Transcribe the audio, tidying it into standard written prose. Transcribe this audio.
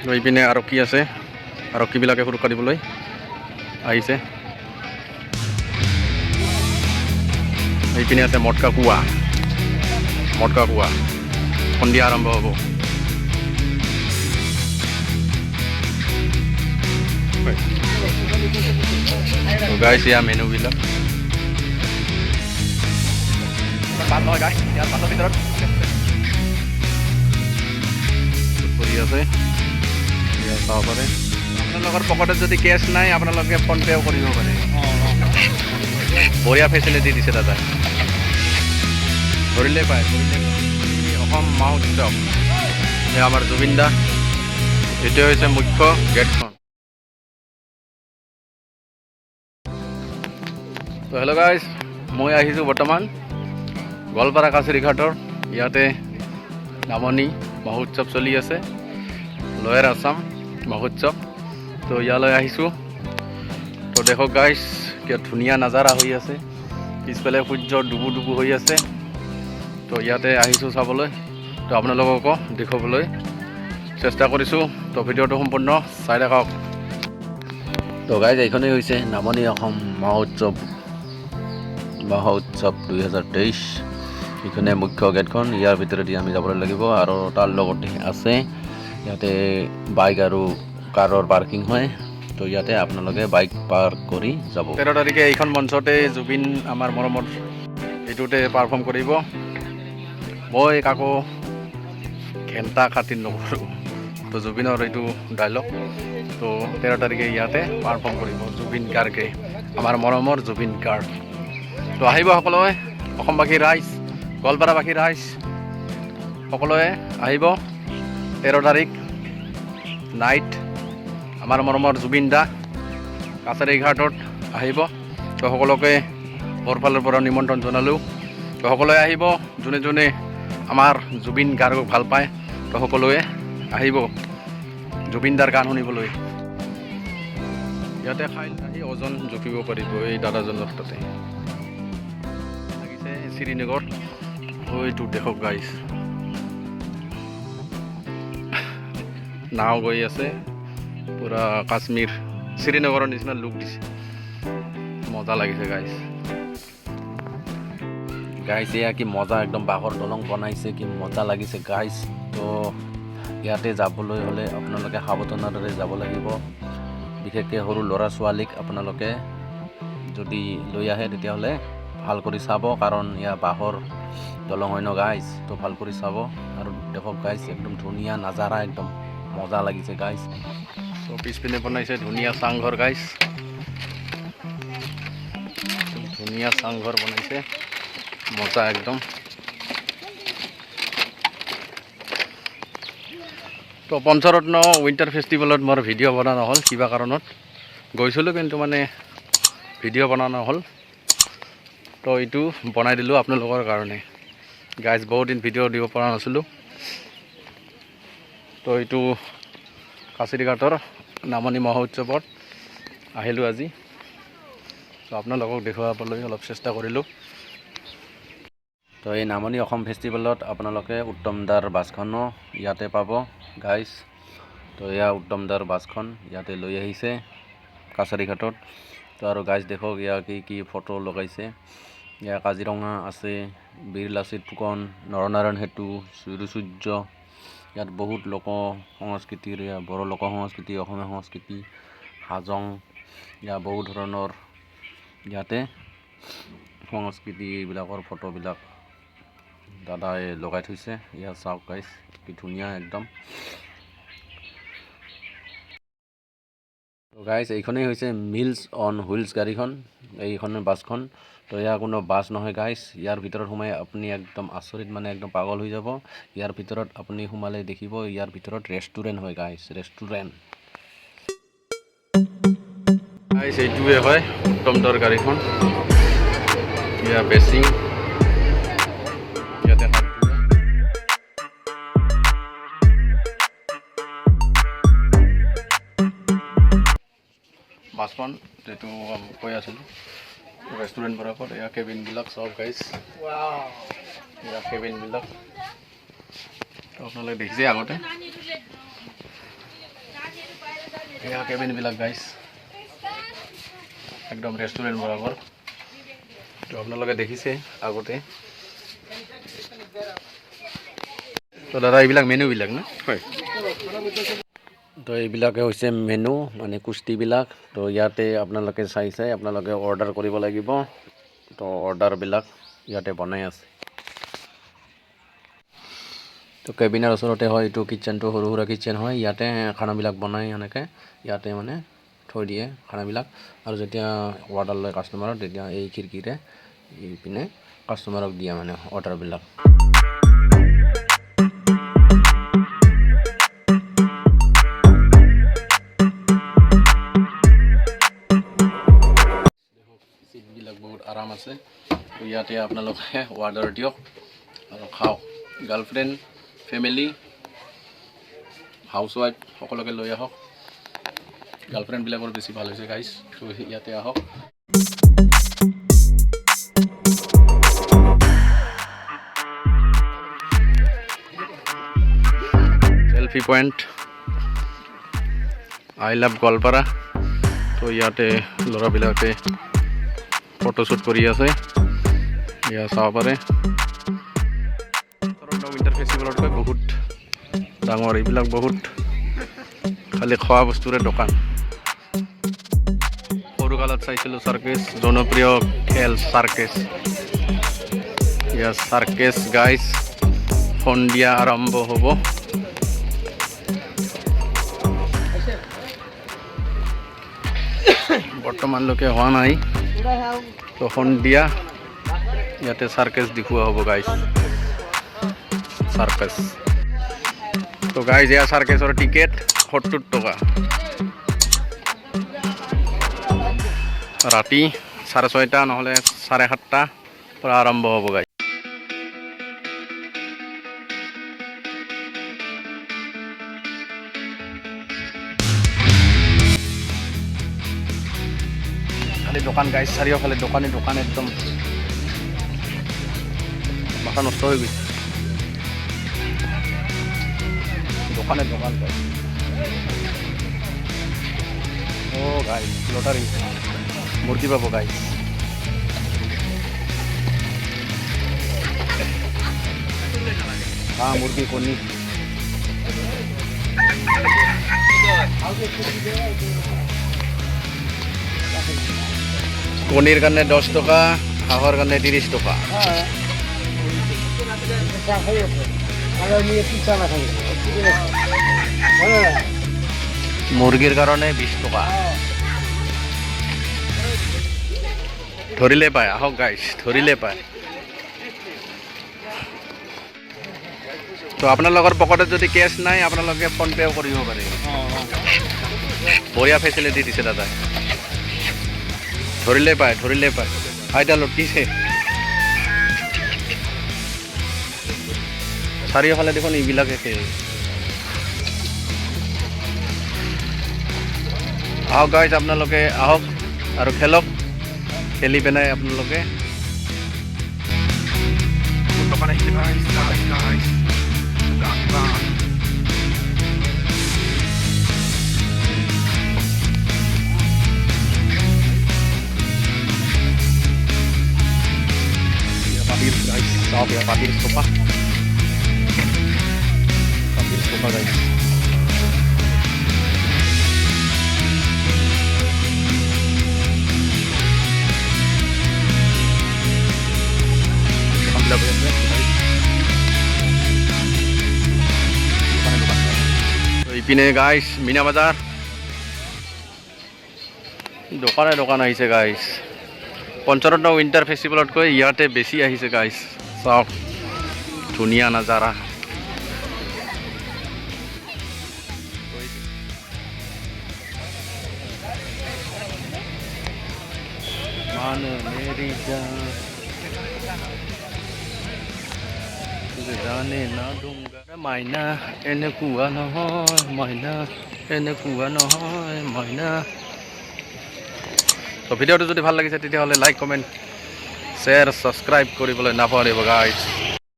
এইপিনে আৰক্ষী আছে, আৰক্ষীবিলাকে সুৰক্ষা দিবলৈ আহিছে। এইপিনে আছে মটকা কুঁৱা, সন্ধিয়া আৰম্ভ হ'ব। গাইছ ইয়াৰ মেনুবিলাক ভাল নহয় গাইছ, ইয়াৰ বাছৰ ভিতৰত কৰি আছে, ইয়াৰ চাব পাৰে। আপোনালোকৰ পকেটত যদি কেছ নাই আপোনালোকে ফোনপেও কৰিব পাৰে। বঢ়িয়া ফেচিলিটি দিছে দাদা, ধৰিলে পায়। অসম মহোৎসৱ, এয়া আমাৰ জুবিন দা, এইটোৱে হৈছে মুখ্য গেটখন। তো হেল্ল' গাইজ, মই আহিছোঁ বৰ্তমান গোৱালপাৰা কাছাৰীঘাটৰ। ইয়াতে নামনি মহোৎসৱ চলি আছে, লয়াৰ আছাম মহোৎসৱ। তো ইয়ালৈ আহিছোঁ। তো দেখক গাইজ, কি ধুনীয়া নাজাৰা হৈ আছে, পিছফালে সূৰ্য ডুবু হৈ আছে। তো ইয়াতে আহিছোঁ চাবলৈ, তো আপোনালোককো দেখুৱাবলৈ চেষ্টা কৰিছোঁ। তো ভিডিঅ'টো সম্পূৰ্ণ চাই থাকক। তো গাইজ, এইখনেই হৈছে নামনি অসম মহোৎসৱ 2023। এইখনে মুখ্য গেটখন, ইয়াৰ ভিতৰেদি আমি যাবলৈ লাগিব। আৰু তাৰ লগতে আছে ইয়াতে বাইক আৰু কাৰৰ পাৰ্কিং হয়। তো ইয়াতে আপোনালোকে বাইক পাৰ্ক কৰি যাব। 13 তাৰিখে এইখন মঞ্চতে জুবিন আমাৰ মৰমৰ এইটোতে পাৰফৰ্ম কৰিব। মই কাকো ঘেণ্টা খাতিৰ নকৰোঁ। তো জুবিনৰ এইটো ডাইলগ। তো 13 তাৰিখে ইয়াতে পাৰফৰ্ম কৰিব জুবিন গাৰ্গে, আমাৰ মৰমৰ জুবিন গাৰ্গ। তো আহিব সকলোৱে, অসমবাসী ৰাইজ, গোৱালপাৰাবাসী ৰাইজ, সকলোৱে আহিব 13 তাৰিখ নাইট, আমাৰ মৰমৰ জুবিন দা কাছাৰীঘাটত আহিব। তো সকলোকে মোৰ ফালৰ পৰা নিমন্ত্ৰণ জনালোঁ। তো সকলোৱে আহিব, যোনে যোনে আমাৰ জুবিন গাৰ্গক ভাল পায়। তো সকলোৱে আহিব জুবিন দাৰ গান শুনিবলৈ। ইয়াতে খাই আহি ওজন জুখিব পাৰিব এই দাদাজনৰ তাতে। লাগিছে শ্ৰীনগৰ, এইটো দেখক গাইছ, নাও গৈ আছে, পুৰা কাশ্মীৰ শ্ৰীনগৰৰ নিচিনা লুক দিছে, মজা লাগিছে গাইছ। এয়া কি মজা, একদম বাঁহৰ দলং বনাইছে, কি মজা লাগিছে গাইছ। তো ইয়াতে যাবলৈ হ'লে আপোনালোকে সাৱধানতাৰে যাব লাগিব। বিশেষকৈ সৰু ল'ৰা ছোৱালীক আপোনালোকে যদি লৈ আহে তেতিয়াহ'লে ভাল কৰি চাব, কাৰণ ইয়াৰ বাঁহৰ দলং হয় ন গাইছ। তো ভাল কৰি চাব। আৰু দেখক গাইছ, একদম ধুনীয়া নাজাৰা, একদম মজা লাগিছে গাইছ। তো পিছপিনে বনাইছে ধুনীয়া চাংঘৰ গাইছ, ধুনীয়া চাংঘৰ বনাইছে, মজা একদম। তো পঞ্চৰত্ন উইণ্টাৰ ফেষ্টিভেলত মোৰ ভিডিঅ' বনোৱা নহ'ল, কিবা কাৰণত গৈছিলোঁ, কিন্তু মানে ভিডিঅ' বনোৱা নহ'ল। তো এইটো বনাই দিলোঁ আপোনালোকৰ কাৰণে গাইজ, বহুত দিন ভিডিঅ' দিব পৰা নাছিলোঁ। তো এইটো কাছাৰীঘাটৰ নামনি মহোৎসৱত আহিলোঁ আজি। তো আপোনালোকক দেখুৱাবলৈ অলপ চেষ্টা কৰিলোঁ। তো এই নামনি অসম ফেষ্টিভেলত আপোনালোকে উত্তম দাৰ বাছখনো ইয়াতে পাব গাইজ। তো এয়া উত্তম দাৰ বাছখন ইয়াতে লৈ আহিছে কাছাৰীঘাটত। তো আৰু গাইজ দেখক, ইয়াৰ কি ফটো লগাইছে। ইয়াৰ কাজিৰঙা আছে, বীৰ লাচিত ফুকন, নৰনাৰায়ণ সেতু, সূৰ্য। ইয়াত বহুত লোক সংস্কৃতিৰ, বড়ো লোক সংস্কৃতি, অসমীয়া সংস্কৃতি, হাজং, ইয়াৰ বহু ধৰণৰ ইয়াতে সংস্কৃতিবিলাকৰ ফটোবিলাক দাদাই লগাই থৈছে। ইয়াত চাওক গাইছ, কি ধুনীয়া একদম। তো গাইছ, এইখনেই হৈছে মিলছ অন হুইলছ গাড়ীখন, এইখন বাছখন। তো ইয়াৰ কোনো বাছ নহয় গাইছ। ইয়াৰ ভিতৰত সোমাই আপুনি একদম আচৰিত, মানে একদম পাগল হৈ যাব। ইয়াৰ ভিতৰত আপুনি সোমালে দেখিব, ইয়াৰ ভিতৰত ৰেষ্টুৰেণ্ট হয় গাইছ, ৰেষ্টুৰেণ্ট গাইছ। এইটোৱে হয় উত্তম দাৰ গাড়ীখন। ইয়াৰ বেচিং, ইয়াতে বাছখন যিটো কৈ আছিলোঁ ৰেষ্টুৰেণ্ট বৰাবৰ। এয়া কেবিনবিলাক চব গাইছ, এয়া কেবিনবিলাক আপোনালোকে দেখিছে আগতে। এয়া কেবিনবিলাক গাইজ একদম ৰেষ্টুৰেণ্ট বৰাবৰ। তো আপোনালোকে দেখিছে আগতে। তো দাদা এইবিলাক মেনুবিলাক না? হয়। তো এইবিলাকে হৈছে মেনু মানে কুস্তিবিলাক। তো ইয়াতে আপোনালোকে চাই আপোনালোকে অৰ্ডাৰ কৰিব লাগিব। তো অৰ্ডাৰবিলাক ইয়াতে বনাই আছে। তো কেবিনৰ ওচৰতে হয় এইটো কিটচেনটো, সৰু সুৰা কিটচেন হয়। ইয়াতে খানাবিলাক বনাই এনেকৈ ইয়াতে মানে থৈ দিয়ে খানাবিলাক। আৰু যেতিয়া অৰ্ডাৰ লয় কাষ্টমাৰৰ তেতিয়া এই খিৰিকীৰে এইপিনে কাষ্টমাৰক দিয়ে মানে অৰ্ডাৰবিলাক। চিটবিলাক বহুত আৰাম আছে। তো ইয়াতে আপোনালোকে অৰ্ডাৰ দিয়ক আৰু খাওক। গাৰ্লফ্ৰেণ্ড, ফেমিলি, হাউচৱাইফ সকলোকে লৈ আহক। গাৰ্লফ্ৰেণ্ডবিলাকৰ বেছি ভাল হৈছে গাইজ। তো ইয়াতে আহক। Selfie point, I love Goalpara. তো ইয়াতে ল'ৰাবিলাকে ফটোশ্বুট কৰি আছে। এয়া চাব পাৰে। উইণ্টাৰ ফেষ্টিভেলতকৈ বহুত ডাঙৰ। এইবিলাক বহুত খালি খোৱা বস্তুৰে দোকান। সৰুকালত চাইছিলোঁ চাৰ্কেছ, জনপ্ৰিয় খেল চাৰ্কেছ। এয়া চাৰ্কেছ গাইজ সন্ধিয়া আৰম্ভ হ'ব। বৰ্তমানলৈকে হোৱা নাই। তো সন্ধিয়া ইয়াতে চাৰ্কেছ দেখুওৱা হ'ব গাইজ। চাৰ্কাছ। তো গাইজ এয়া চাৰ্কাছৰ টিকেট 70 টকা। ৰাতি 6:30 নহ'লে 7:30 পৰা আৰম্ভ হ'ব গাইজ। খালি দোকান গাইজ, চাৰিওফালে দোকানে দোকান। একদম মাথা নষ্ট হৈ গৈছে। দোকানে দোকান গাইজ। অ' গাইজ লটাৰী মুৰ্গী পাব গাইজ। মুৰ্গী কণী কণীৰ কাৰণে 10 টকা, হাঁহৰ কাৰণে 30 টকা। মুৰ্গীৰ কাৰণে 20 টকা। ধৰিলে পায়, আহক গাইজ, ধৰিলে পায়। তো আপোনালোকৰ পকেটত যদি কেছ নাই আপোনালোকে ফোনপে'ও কৰিব পাৰে। বঢ়িয়া ফেচিলিটি দিছে দাদা। ধৰিলে পায়, ধৰিলে পায়। আইতা লটকিছে। চাৰিওফালে দেখোন এইবিলাকে আহক গাইজ, আপোনালোকে আহক আৰু খেলক। খেলি পেলাই আপোনালোকে দোকান আহিছে guys. Sabi ya patir sopa guys. ইপিনে গাইজ মিনা বাজাৰ। দোকানে দোকান আহিছে গাইজ। পঞ্চৰত্ন উইণ্টাৰ ফেষ্টিভেলতকৈ ইয়াতে বেছি আহিছে গাইজ। চাওক ধুনীয়া নাজাৰা। মাইনা এনেকুৱা নহয়, মাইনা এনেকুৱা নহয়, মাইনা। তো ভিডিঅ'টো যদি ভাল লাগিছে তেতিয়াহ'লে লাইক, কমেণ্ট, শ্বেয়াৰ, ছাবস্ক্ৰাইব কৰিবলৈ নাপাহৰিব গাইজ।